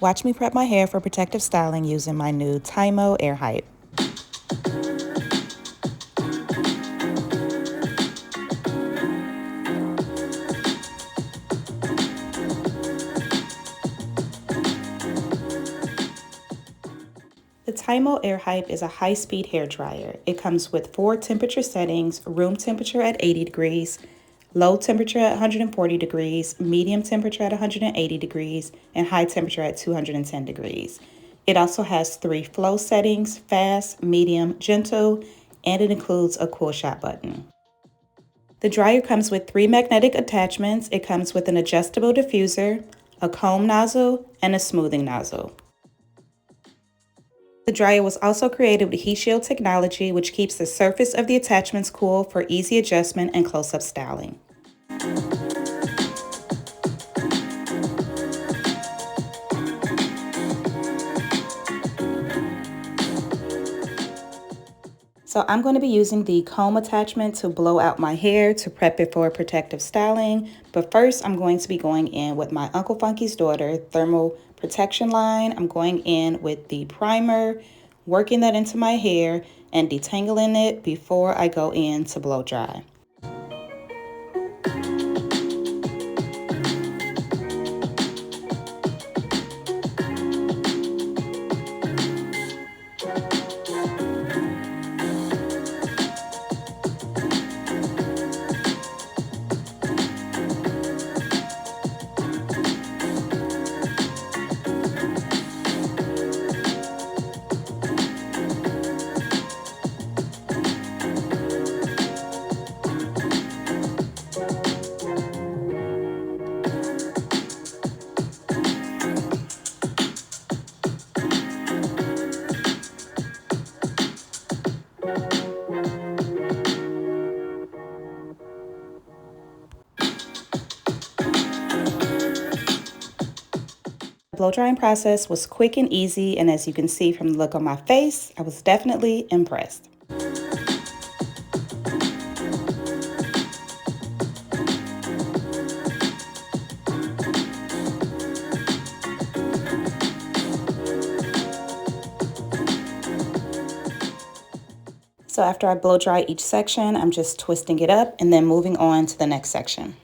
Watch me prep my hair for protective styling using my new Tymo Air Hype. The Tymo Air Hype is a high-speed hair dryer. It comes with 4 temperature settings: room temperature at 80 degrees, low temperature at 140 degrees, medium temperature at 180 degrees, and high temperature at 210 degrees. It also has 3 flow settings: fast, medium, gentle, and it includes a cool shot button. The dryer comes with 3 magnetic attachments. It comes with an adjustable diffuser, a comb nozzle, and a smoothing nozzle. The dryer was also created with heat shield technology, which keeps the surface of the attachments cool for easy adjustment and close-up styling. So I'm going to be using the comb attachment to blow out my hair to prep it for protective styling. But first, I'm going to be going in with my Uncle Funky's Daughter thermal protection line. I'm going in with the primer, working that into my hair and detangling it before I go in to blow dry. The blow drying process was quick and easy, and as you can see from the look on my face, I was definitely impressed. So after I blow dry each section, I'm just twisting it up and then moving on to the next section.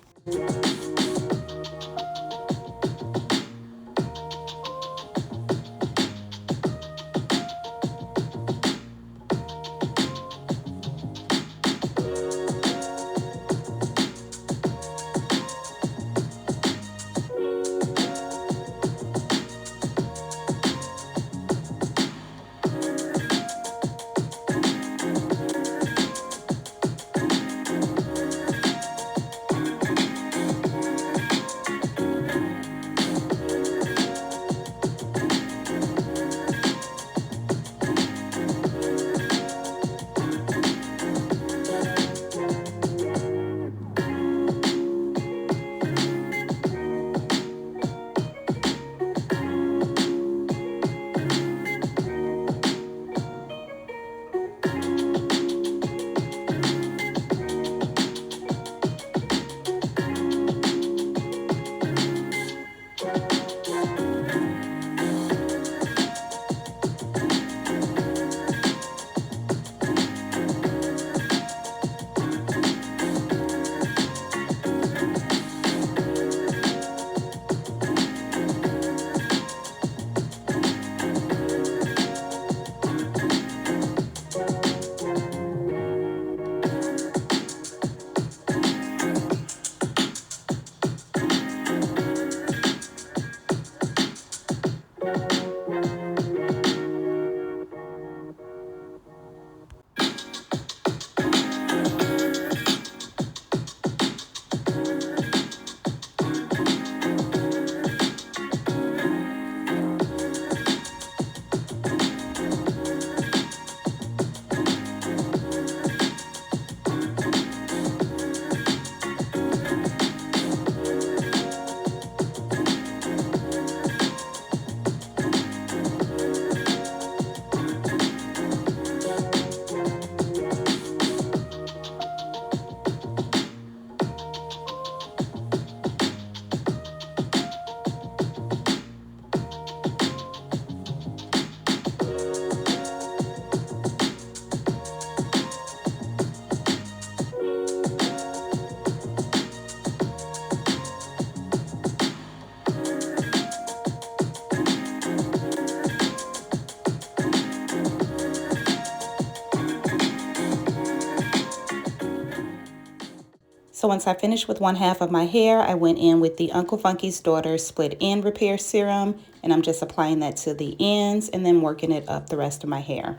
So once I finished with one half of my hair, I went in with the Uncle Funky's Daughter Split End Repair Serum, and I'm just applying that to the ends and then working it up the rest of my hair.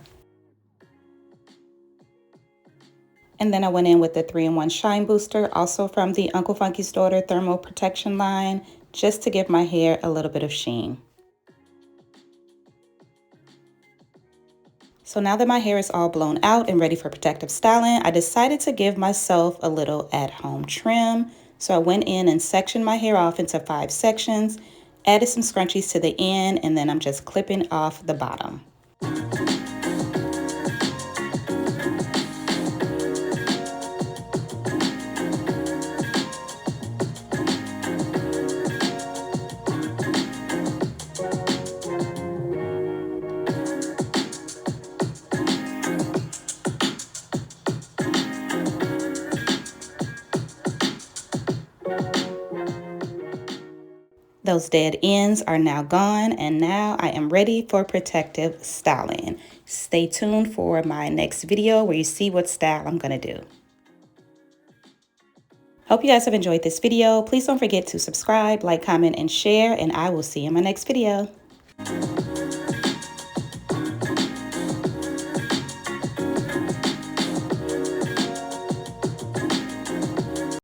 And then I went in with the 3-in-1 Shine Booster, also from the Uncle Funky's Daughter Thermal Protection line, just to give my hair a little bit of sheen. So now that my hair is all blown out and ready for protective styling, I decided to give myself a little at-home trim. So I went in and sectioned my hair off into 5 sections, added some scrunchies to the end, and then I'm just clipping off the bottom. Those dead ends are now gone, and now I am ready for protective styling. Stay tuned for my next video where you see what style I'm gonna do. Hope you guys have enjoyed this video. Please don't forget to subscribe, like, comment, and share, and I will see you in my next video.